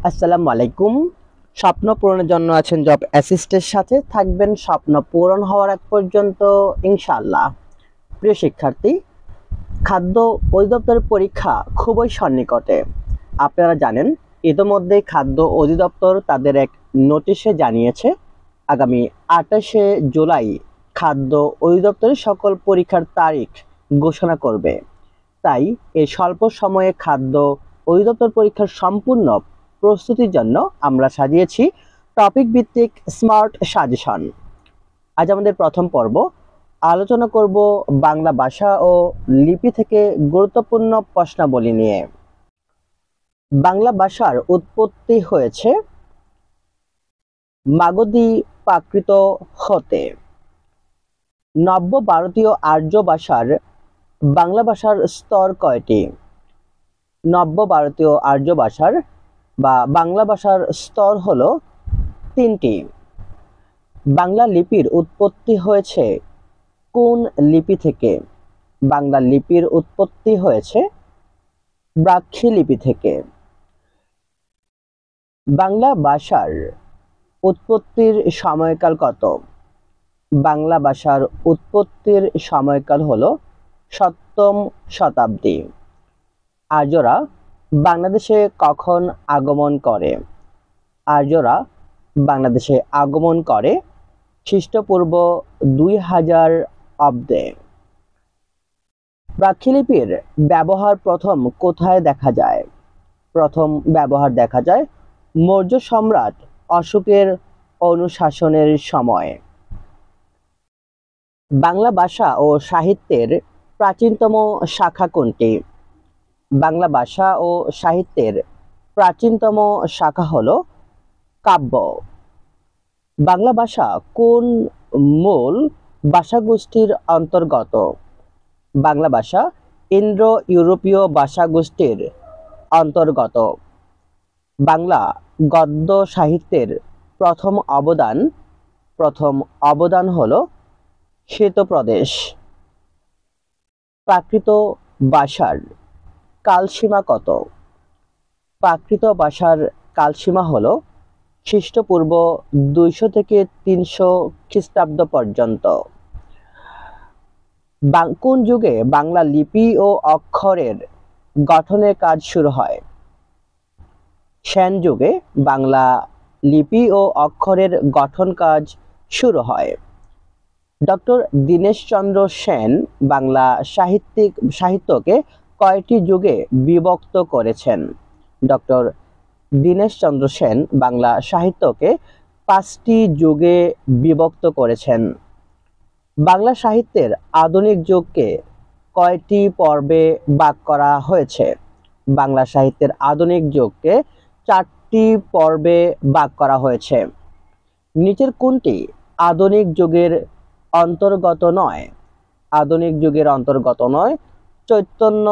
আসসালামু আলাইকুম। স্বপ্ন পূরণের জন্য আছেন জব অ্যাসিস্টের সাথে থাকবেন স্বপ্ন পূরণ হওয়ার আগ পর্যন্ত ইনশাআল্লাহ। প্রিয় শিক্ষার্থী, খাদ্য অধিদপ্তরের পরীক্ষা খুবই সন্নিকটে। আপনারা জানেন ইতোমধ্যে খাদ্য অধিদপ্তর তাদের এক নোটিশে জানিয়েছে আগামী 28শে জুলাই খাদ্য অধিদপ্তরের সকল পরীক্ষার তারিখ ঘোষণা করবে। তাই এই স্বল্প সময়ে খাদ্য অধিদপ্তর পরীক্ষার সম্পূর্ণ প্রস্তুতির জন্য আমরা সাজিয়েছি টপিক ভিত্তিক স্মার্ট সাজেশন। আজ আমাদের প্রথম পর্ব আলোচনা করব বাংলা ভাষা ও লিপি থেকে গুরুত্বপূর্ণ প্রশ্নাবলী নিয়ে। বাংলা ভাষার উৎপত্তি হয়েছে মাগধী প্রাকৃত হতে। নব্য ভারতীয় আর্য ভাষার বাংলা ভাষার স্তর কয়টি? নব্য ভারতীয় আর্য ভাষার বা বাংলা ভাষার স্তর হলো 3টি। বাংলা লিপির উৎপত্তি হয়েছে কোন লিপি থেকে? বাংলা লিপির উৎপত্তি হয়েছে ব্রাহ্মী লিপি থেকে। বাংলা ভাষার উৎপত্তির সময়কাল কত? বাংলা ভাষার উৎপত্তির সময়কাল হলো 7ম শতাব্দী। আর্যরা বাংলাদেশে কখন আগমন করে? আর্যরা বাংলাদেশে আগমন করে খ্রিস্টপূর্ব 2000 অব্দে। ব্রাহ্মী লিপির ব্যবহার প্রথম কোথায় দেখা যায়? প্রথম ব্যবহার দেখা যায় মৌর্য সম্রাট অশোকের অনুশাসনের সময়। বাংলা ভাষা ও সাহিত্যের প্রাচীনতম শাখা কোনটি? বাংলা ভাষা ও সাহিত্যের প্রাচীনতম শাখা হলো কাব্য। বাংলা ভাষা কোন মূল ভাষাগোষ্ঠীর অন্তর্গত? বাংলা ভাষা ইন্ডো ইউরোপীয় ভাষাগোষ্ঠীর অন্তর্গত। বাংলা গদ্য সাহিত্যের প্রথম অবদান হলো শ্বেতপ্রদেশ। প্রাকৃত ভাষার কালসীমা কত? প্রাকৃত ভাষার কালসীমা হলো খ্রিস্টপূর্ব 200 থেকে 300 খ্রিস্টাব্দ পর্যন্ত। কোন যুগে বাংলা লিপি ও অক্ষরের গঠনের কাজ শুরু হয়? সেন যুগে বাংলা লিপি ও অক্ষরের গঠন কাজ শুরু হয়। ডক্টর দীনেশচন্দ্র সেন বাংলা সাহিত্যকে কয়টি যুগে বিভক্ত করেছেন? ডক্টর দীনেশচন্দ্র সেন বাংলা সাহিত্যকে 5টি যুগে বিভক্ত করেছেন। বাংলা সাহিত্যের আধুনিক যুগকে কয়টি পর্বে ভাগ করা হয়েছে? বাংলা সাহিত্যের আধুনিক যুগকে 4টি পর্বে ভাগ করা হয়েছে। নিচের কোনটি আধুনিক যুগের অন্তর্গত নয়? আধুনিক যুগের অন্তর্গত নয় চৈতন্য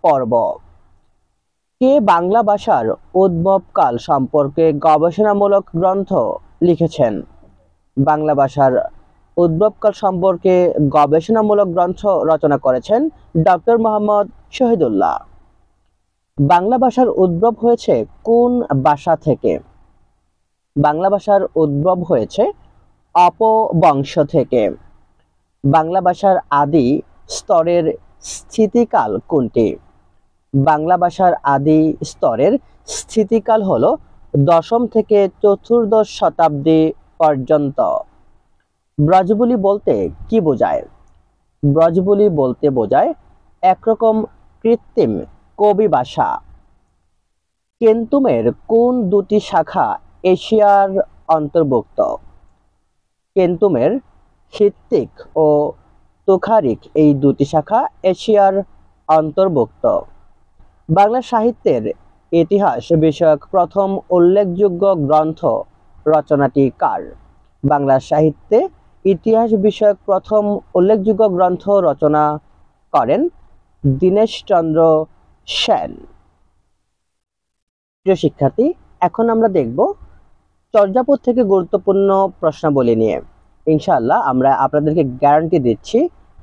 পর্ব। কে বাংলা ভাষার উদ্ভবকাল সম্পর্কে গবেষণামূলক গ্রন্থ লিখেছেন? বাংলা ভাষার উদ্ভবকাল সম্পর্কে গবেষণামূলক গ্রন্থ রচনা করেছেন ডক্টর মোহাম্মদ শহীদুল্লাহ। বাংলা ভাষার উদ্ভব হয়েছে কোন ভাষা থেকে? বাংলা ভাষার উদ্ভব হয়েছে অপভ্রংশ থেকে। বাংলা ভাষার আদি স্তরের স্থিতিকাল কোনটি? বাংলা ভাষার আদি স্তরের স্থিতিকাল হলো 10ম থেকে 14র্দশ শতাব্দী পর্যন্ত। ব্রজবুলি বলতে কি বোঝায়? ব্রজবুলি বলতে বোঝায় একরকম কৃত্রিম কবি ভাষা। কেন্তুমের কোন দুটি শাখা এশিয়ার অন্তর্ভুক্ত? কেন্তুমের হিত্তিক ও তুখারিক এই দুটি শাখা এশিয়ার অন্তর্ভুক্ত। বাংলা সাহিত্যের ইতিহাস বিষয়ক প্রথম উল্লেখযোগ্য গ্রন্থ রচনাটি কার? বাংলা সাহিত্যে ইতিহাস বিষয়ক প্রথম উল্লেখযোগ্য গ্রন্থ রচনা করেন দীনেশচন্দ্র সেন। প্রিয় শিক্ষার্থী, এখন আমরা দেখব চর্যাপদ থেকে গুরুত্বপূর্ণ প্রশ্নাবলী নিয়ে। ইনশাআল্লাহ আমরা আপনাদেরকে গ্যারান্টি দিচ্ছি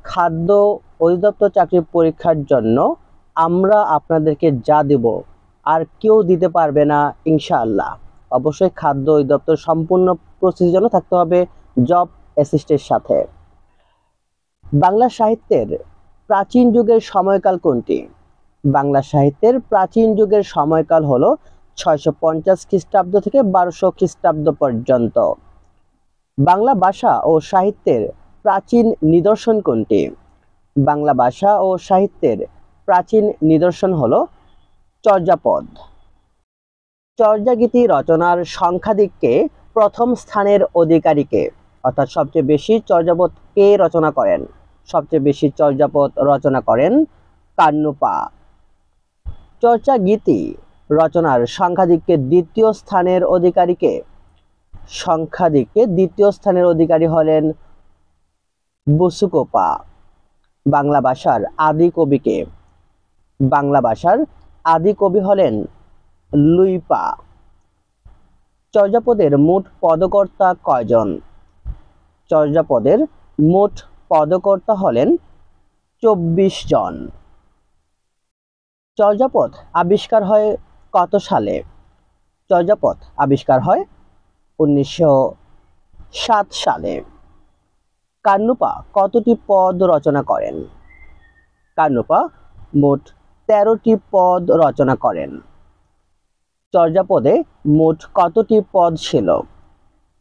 খাদ্য অধিদপ্তর চাকরির পরীক্ষার জন্য আমরা আপনাদেরকে যা দেব আর কেউ দিতে পারবে না ইনশাআল্লাহ। অবশ্যই খাদ্য অধিদপ্তর সম্পূর্ণ প্রস্তুতির জন্য থাকতে হবে জব অ্যাসিস্টের সাথে। বাংলা সাহিত্যের প্রাচীন যুগের সময়কাল কোনটি? বাংলা সাহিত্যের প্রাচীন যুগের সময়কাল হলো 650 খ্রিস্টাব্দ থেকে 1200 খ্রিস্টাব্দ পর্যন্ত। বাংলা ভাষা ও সাহিত্যের প্রাচীন নিদর্শন কোনটি? বাংলা ভাষা ও সাহিত্যের প্রাচীন নিদর্শন হলো চর্যাপদ। চর্যাগীতি রচনার সংখ্যাধিক্যে প্রথম স্থানের অধিকারীকে, অর্থাৎ সবচেয়ে বেশি চর্যাপদ কে রচনা করেন? সবচেয়ে বেশি চর্যাপদ রচনা করেন কান্নুপা। চর্যাগীতি রচনার সংখ্যাধিক্যে দ্বিতীয় স্থানের অধিকারীকে? সংখ্যাধিক্যে দ্বিতীয় স্থানের অধিকারী হলেন বসুকোপা। বাংলা ভাষার আদি কবিকে? বাংলা ভাষার আদি কবি হলেন লুইপা। চর্যাপদের মোট পদকর্তা কয়জন? চর্যাপদের মোট পদকর্তা হলেন 24 জন। চর্যাপদ আবিষ্কার হয় কত সালে? চর্যাপদ আবিষ্কার হয় 1907 সালে। কান্নুপা কতটি পদ রচনা করেন? কান্নুপা মোট 13টি পদ রচনা করেন। চর্যাপদে মোট কতটি পদ ছিল?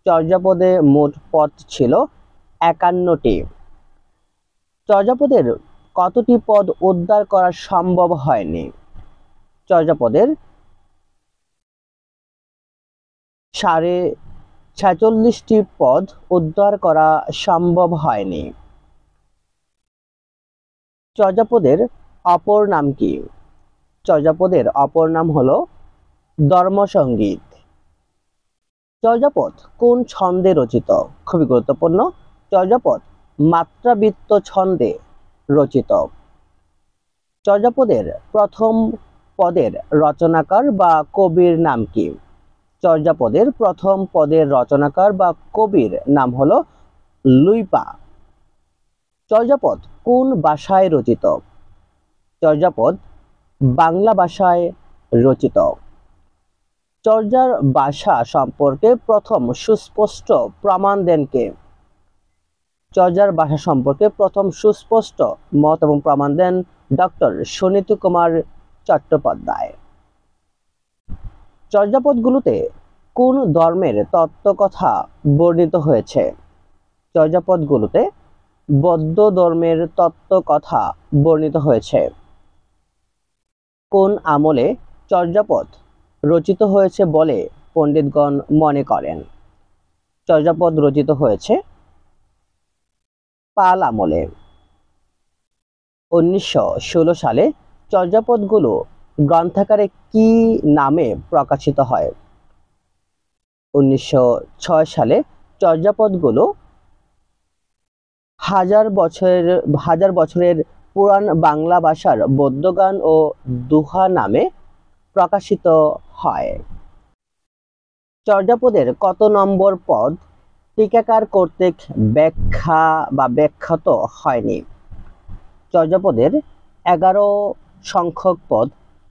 চর্যাপদে মোট পদ ছিল 51টি। চর্যাপদের কতটি পদ উদ্ধার করা সম্ভব হয়নি? চর্যাপদের 46টি পদ উদ্ধার করা সম্ভব হয়নি। চর্যাপদের অপর নাম কি? চর্যাপদের অপর নাম হলো ধর্মসঙ্গীত। চর্যাপদ কোন ছন্দে রচিত? খুবই গুরুত্বপূর্ণ। চর্যাপদ মাত্রাবৃত্ত ছন্দে রচিত। চর্যাপদের প্রথম পদের রচনাকার বা কবির নাম কি? চর্যাপদের প্রথম পদের রচনাকার বা কবির নাম হলো লুইপা। চর্যাপদ কোন ভাষায় রচিত? চর্যাপদ বাংলা ভাষায় রচিত। চর্যার ভাষা সম্পর্কে প্রথম সুস্পষ্ট প্রমাণ দেন কে? চর্যার ভাষা সম্পর্কে প্রথম সুস্পষ্ট মত এবং প্রমাণ দেন ডক্টর সুনীতি কুমার চট্টোপাধ্যায়। চর্যাপদগুলোতে কোন ধর্মের তত্ত্বকথা বর্ণিত হয়েছে? চর্যাপদগুলোতে বৌদ্ধ ধর্মের তত্ত্বকথা বর্ণিত হয়েছে। কোন আমলে চর্যাপদ রচিত হয়েছে বলে পণ্ডিতগণ মনে করেন? চর্যাপদ রচিত হয়েছে পাল আমলে। 1916 সালে চর্যাপদগুলো গ্রন্থাকারে কি নামে প্রকাশিত হয়? 1906 সালে চর্যাপদগুলো হাজার বছরের পুরাণ বাংলা ভাষার বৌদ্ধগান ও দোহা নামে প্রকাশিত হয়। চর্যাপদের কত নম্বর পদ টিকাকার কর্তৃক ব্যাখ্যা বা ব্যাখ্যাত হয়নি? চর্যাপদের 11 সংখ্যক পদ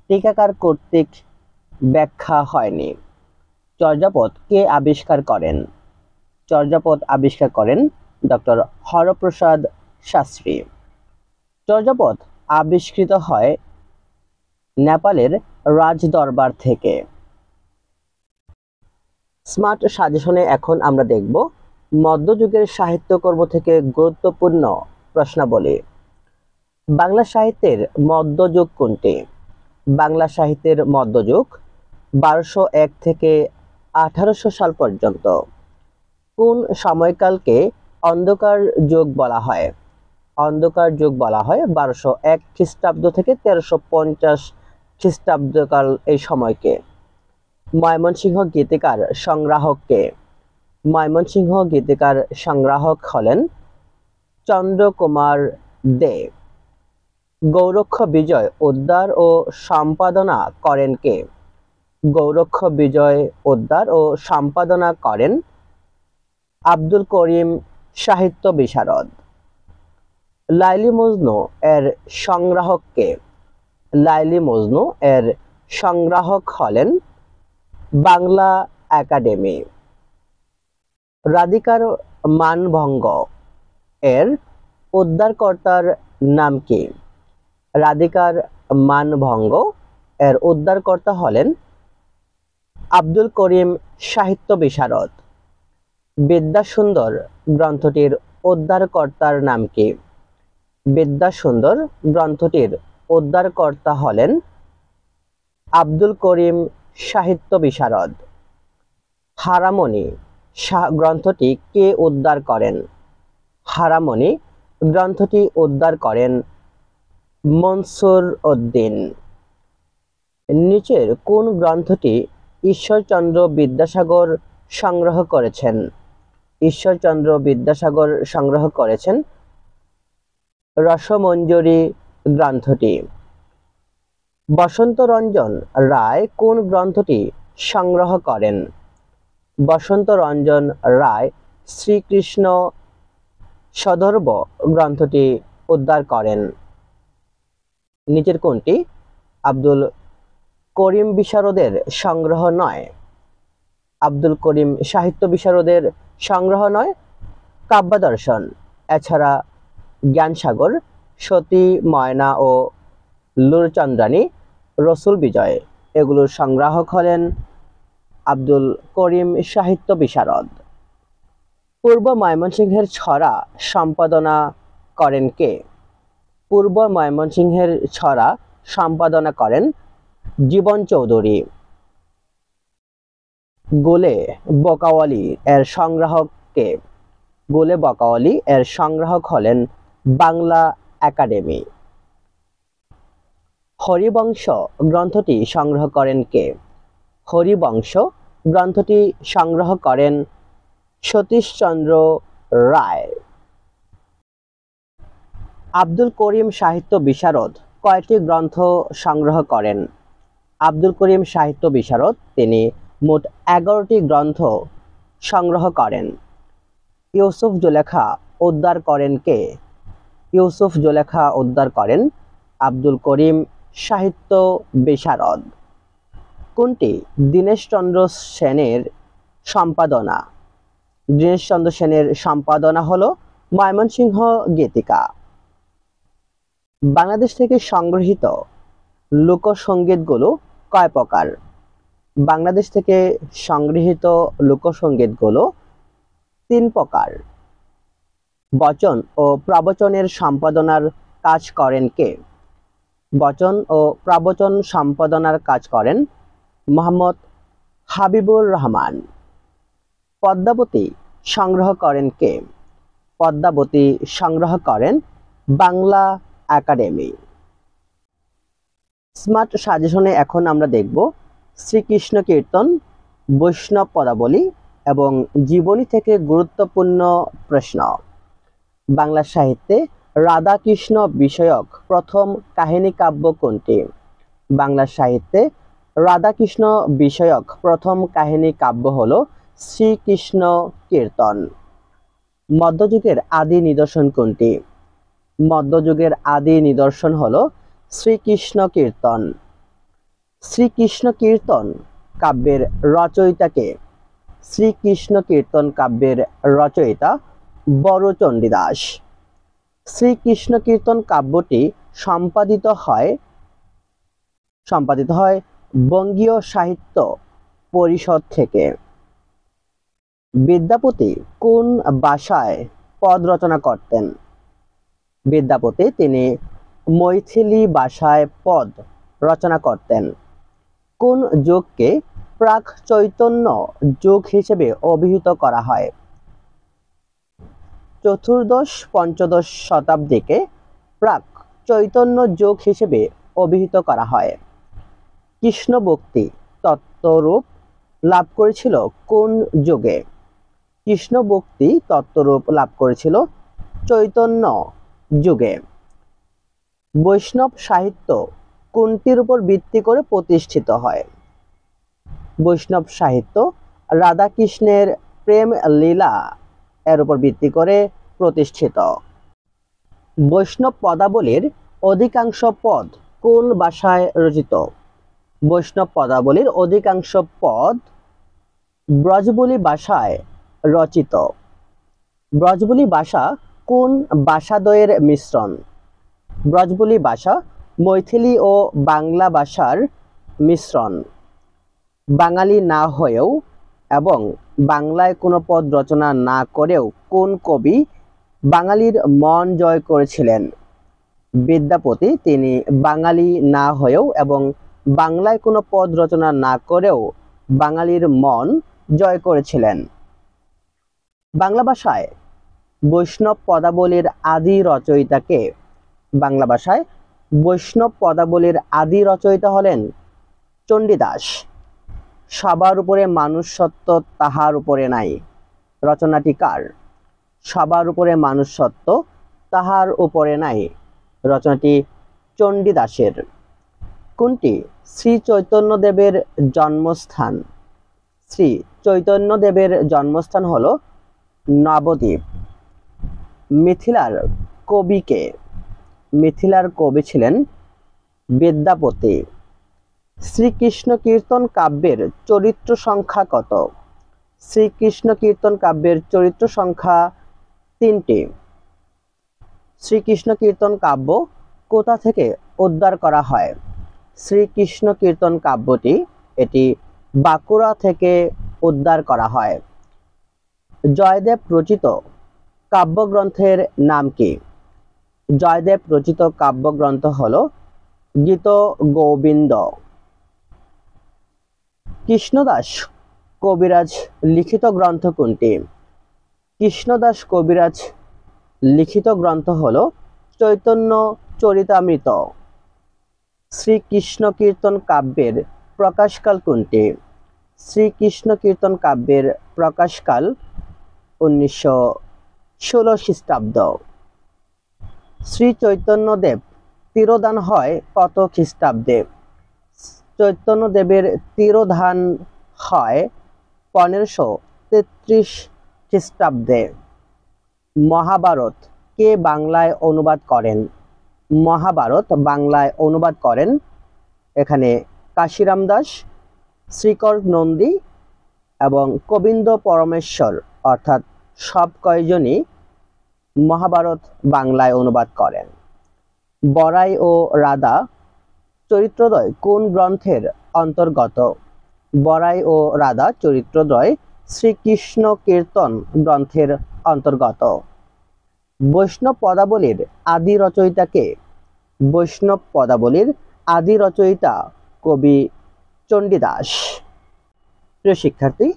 টিকাকার কর্তৃক ব্যাখ্যা হয়নি। চর্যাপদ কে আবিষ্কার করেন? চর্যাপদ আবিষ্কার করেন ডক্টর হরপ্রসাদ শাস্ত্রী। চর্যাপদ আবিষ্কৃত হয় নেপালের রাজদরবার থেকে। স্মার্ট সাজেশনে এখন আমরা দেখব মধ্যযুগের সাহিত্যকর্ম থেকে গুরুত্বপূর্ণ প্রশ্নাবলী। বাংলা সাহিত্যের মধ্যযুগ কোনটি? বাংলা সাহিত্যের মধ্যযুগ 1201 থেকে 1800 সাল পর্যন্ত। কোন সময়কালকে অন্ধকার যুগ বলা হয়? অন্ধকার যুগ বলা হয় 1201 খ্রিস্টাব্দ থেকে 1350 খ্রিস্টাব্দকাল এই সময়কে। ময়মনসিংহ গীতিকার সংগ্রাহককে? ময়মনসিংহ গীতিকার সংগ্রাহক হলেন চন্দ্রকুমার দে। গৌরক্ষ বিজয় উদ্ধার ও সম্পাদনা করেন কে? গৌরক্ষ বিজয় উদ্ধার ও সম্পাদনা করেন আব্দুল করিম সাহিত্য বিশারদ। লাইলি মজনু এর সংগ্রাহক কে? লাইলি মজনু এর সংগ্রাহক হলেন বাংলা একাডেমি। রাধিকার মানভঙ্গ এর উদ্ধারকর্তার নাম কি? রাধিকার মানভঙ্গ এর উদ্ধারকর্তা হলেন আব্দুল করিম সাহিত্য বিশারদ। বিদ্যাসুন্দর গ্রন্থটির উদ্ধারকর্তার নাম কি? বিদ্যাসুন্দর গ্রন্থটির উদ্ধারকর্তা হলেন আব্দুল করিম সাহিত্য বিশারদ। হারামণি গ্রন্থটি কে উদ্ধার করেন? হারামণি গ্রন্থটি উদ্ধার করেন মনসুর উদ্দিন। নিচের কোন গ্রন্থটি ঈশ্বরচন্দ্র বিদ্যাসাগর সংগ্রহ করেছেন? ঈশ্বরচন্দ্র বিদ্যাসাগর সংগ্রহ করেছেন রসমঞ্জরি গ্রন্থটি। বসন্তরঞ্জন রায় কোন গ্রন্থটি সংগ্রহ করেন? বসন্তরঞ্জন রায় শ্রীকৃষ্ণ সদর্ভ গ্রন্থটি উদ্ধার করেন। নিচের কোনটি আব্দুল করিম বিশারদের সংগ্রহ নয়? আব্দুল করিম সাহিত্য বিশারদের সংগ্রহ নয় কাব্যদর্শন, এছাড়া জ্ঞানসাগর, সতী ময়না ও লুরচন্দ্রানী, রসুল বিজয় এগুলোর সংগ্রাহক হলেন আব্দুল করিম সাহিত্য বিশারদ। পূর্ব ময়মনসিংহের ছড়া সম্পাদনা করেন কে? পূর্ব ময়মনসিংহের ছড়া সম্পাদনা করেন জীবন চৌধুরী। গোলে বকাওয়ালি এর সংগ্রাহক কে? গোলে বকাওয়ালি এর সংগ্রাহক হলেন বাংলা একাডেমি। হরিবংশ গ্রন্থটি সংগ্রহ করেন কে? হরিবংশ গ্রন্থটি সংগ্রহ করেন সতীশচন্দ্র রায়। আব্দুল করিম সাহিত্য বিশারদ কয়টি গ্রন্থ সংগ্রহ করেন? আব্দুল করিম সাহিত্য বিশারদ তিনি মোট 11টি গ্রন্থ সংগ্রহ করেন। ইউসুফ জুলেখা উদ্ধার করেন কে? ইউসুফ জুলেখা উদ্ধার করেন আব্দুল করিম সাহিত্য বিশারদ। কোনটি দীনেশচন্দ্র সেনের সম্পাদনা? দীনেশচন্দ্র সেনের সম্পাদনা হলো ময়মনসিংহ গীতিকা। বাংলাদেশ থেকে সংগৃহীত লোকসঙ্গীতগুলো কয় প্রকার? বাংলাদেশ থেকে সংগৃহীত লোকসঙ্গীতগুলো 3 প্রকার। বচন ও প্রবচনের সম্পাদনার কাজ করেন কে? বচন ও প্রবচন সম্পাদনার কাজ করেন মোহাম্মদ হাবিবুর রহমান। পদ্মাবতী সংগ্রহ করেন কে? পদ্মাবতী সংগ্রহ করেন বাংলা একাডেমি। স্মার্ট সাজেশনে এখন আমরা দেখব শ্রীকৃষ্ণ কীর্তন, বৈষ্ণব পদাবলী এবং জীবনী থেকে গুরুত্বপূর্ণ প্রশ্ন। বাংলা সাহিত্যে রাধাকৃষ্ণ বিষয়ক প্রথম কাহিনী কাব্য কোনটি? বাংলা সাহিত্যে রাধাকৃষ্ণ বিষয়ক প্রথম কাহিনী কাব্য হল শ্রীকৃষ্ণ কীর্তন। মধ্যযুগের আদি নিদর্শন কোনটি? মধ্যযুগের আদি নিদর্শন হল শ্রীকৃষ্ণ কীর্তন। শ্রীকৃষ্ণ কীর্তন কাব্যের রচয়িতা কে? শ্রীকৃষ্ণ কীর্তন কাব্যের রচয়িতা বড়চণ্ডীদাস। শ্রীকৃষ্ণ কীর্তন কাব্যটি সম্পাদিত হয় বঙ্গীয় সাহিত্য পরিষদ থেকে। বিদ্যাপতি কোন ভাষায় পদ রচনা করতেন? বিদ্যাপতি তিনি মৈথিলি ভাষায় পদ রচনা করতেন। কোন যুগকে প্রাক চৈতন্য যুগ হিসেবে অভিহিত করা হয়? চতুর্দশ-পঞ্চদশ শতাব্দীকে প্রাক চৈতন্য যুগ হিসেবে অভিহিত করা হয়। কৃষ্ণ ভক্তি তত্ত্বরূপ লাভ করেছিল কোন যুগে? কৃষ্ণ ভক্তি তত্ত্বরূপ লাভ করেছিল চৈতন্য যুগে। বৈষ্ণব সাহিত্য কোনটির উপর ভিত্তি করে প্রতিষ্ঠিত হয়? বৈষ্ণব সাহিত্য রাধাকৃষ্ণের প্রেম লীলা এর উপর ভিত্তি করে প্রতিষ্ঠিত। বৈষ্ণব পদাবলীর অধিকাংশ পদ কোন ভাষায় রচিত? বৈষ্ণব পদাবলীর অধিকাংশ পদ ব্রজবুলি ভাষায় রচিত। ব্রজবুলি ভাষা কোন ভাষাদ্বয়ের মিশ্রণ? ব্রজবুলি ভাষা মৈথিলি ও বাংলা ভাষার মিশ্রণ। বাঙালি না হয়েও এবং বাংলায় কোনো পদ রচনা না করেও কোন কবি বাঙালির মন জয় করেছিলেন? বিদ্যাপতি। তিনি বাঙালি না হয়েও এবং বাংলায় কোনো পদ রচনা না করেও বাঙালির মন জয় করেছিলেন। বাংলা ভাষায় বৈষ্ণব পদাবলীর আদি রচয়িতা কে? বাংলা ভাষায় বৈষ্ণব পদাবলীর আদি রচয়িতা হলেন চণ্ডীদাস। সবার উপরে মানুষ সত্য, তাহার উপরে নাই। রচনাটি কার? সবার উপরে মানুষ সত্য, তাহার উপরে নাই। রচনাটি চণ্ডীদাসের। কোনটি শ্রী চৈতন্যদেবের জন্মস্থান? শ্রী চৈতন্যদেবের জন্মস্থান হলো নবদ্বীপ। মিথিলার কবি কে? মিথিলার কবি ছিলেন বিদ্যাপতি। শ্রীকৃষ্ণ কীর্তন কাব্যের চরিত্র সংখ্যা কত? শ্রীকৃষ্ণ কীর্তন কাব্যের চরিত্র সংখ্যা 3টি। শ্রীকৃষ্ণ কীর্তন কাব্য কোথা থেকে উদ্ধার করা হয়? শ্রীকৃষ্ণ কীর্তন কাব্যটি এটি বাঁকুড়া থেকে উদ্ধার করা হয়। জয়দেব রচিত কাব্যগ্রন্থের নাম কি? জয়দেব রচিত কাব্যগ্রন্থ হল গীত গোবিন্দ। কৃষ্ণদাস কবিরাজ লিখিত গ্রন্থ কোনটি? কৃষ্ণদাস কবিরাজ লিখিত গ্রন্থ হল চৈতন্য চরিতামৃত। শ্রীকৃষ্ণ কীর্তন কাব্যের প্রকাশকাল কোনটি? শ্রীকৃষ্ণ কীর্তন কাব্যের প্রকাশকাল 1916 খ্রিস্টাব্দ। শ্রী চৈতন্যদেব তিরোধান হয় কত খ্রিস্টাব্দে? চৈতন্যদেবের তিরোধান হয় 1533 খ্রিস্টাব্দে। মহাভারত কে বাংলায় অনুবাদ করেন? মহাভারত বাংলায় অনুবাদ করেন এখানে কাশিরাম দাস, শ্রীকর নন্দী এবং গোবিন্দ পরমেশ্বর, অর্থাৎ সব কয়জনই মহাভারত বাংলায় অনুবাদ করেন। বড়াই ও রাধা চরিত্রদ্বয় কোন গ্রন্থের অন্তর্গত? বড়াই ও রাধা চরিত্রদ্বয় শ্রীকৃষ্ণ কীর্তন গ্রন্থের অন্তর্গত। বৈষ্ণব পদাবলীর আদি রচয়িতা কে? বৈষ্ণব পদাবলীর আদি রচয়িতা কবি চণ্ডীদাস। প্রিয় শিক্ষার্থী,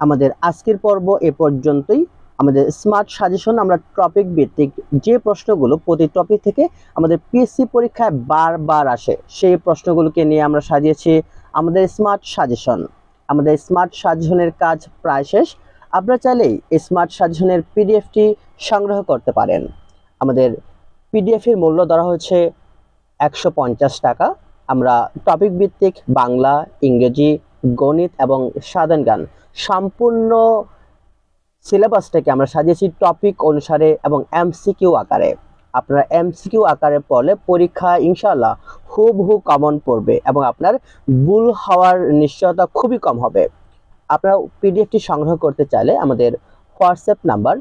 আমাদের আজকের পর্ব এ পর্যন্তই। আমাদের স্মার্ট সাজেশন আমরা টপিক ভিত্তিক যে প্রশ্নগুলো প্রতি টপিক থেকে আমাদের পিএসসি পরীক্ষায় বারবার আসে সেই প্রশ্নগুলোকে নিয়ে আমরা সাজিয়েছি আমাদের স্মার্ট সাজেশন। আমাদের স্মার্ট সাজেশনের কাজ প্রায় শেষ। আপনারা চাইলেই এই স্মার্ট সাজেশনের পিডিএফটি সংগ্রহ করতে পারেন। আমাদের পিডিএফের মূল্য ধরা হয়েছে 150 টাকা। আমরা টপিক ভিত্তিক বাংলা, ইংরেজি, গণিত এবং সাধারণ জ্ঞান সম্পূর্ণ সিলেবাসটাকে আমরা সাজিয়েছি টপিক অনুসারে এবং এমসিকিউ আকারে। আপনারা এমসিকিউ আকারে পড়লে পরীক্ষা ইনশাআল্লাহ হুবহু কমন পড়বে এবং আপনার ভুল হওয়ার নিশ্চয়তা খুবই কম হবে। আপনারা পিডিএফটি সংগ্রহ করতে চাইলে আমাদের হোয়াটসঅ্যাপ নাম্বার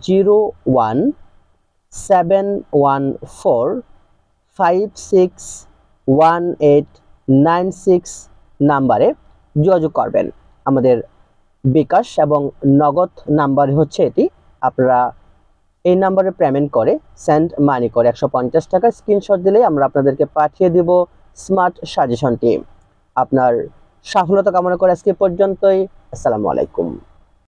01714561896 নাম্বারে যোগাযোগ করবেন। আমাদের বিকাশ এবং নগদ নাম্বার হচ্ছে এটি। আপনারা এই নাম্বারে পেমেন্ট করে সেন্ড মানি করে 150 টাকা স্ক্রিনশট দিলেই আমরা আপনাদেরকে পাঠিয়ে দিব স্মার্ট সাজেশনটি। আপনার সফলতা কামনা করে আজকে পর্যন্তই। আসসালামু আলাইকুম।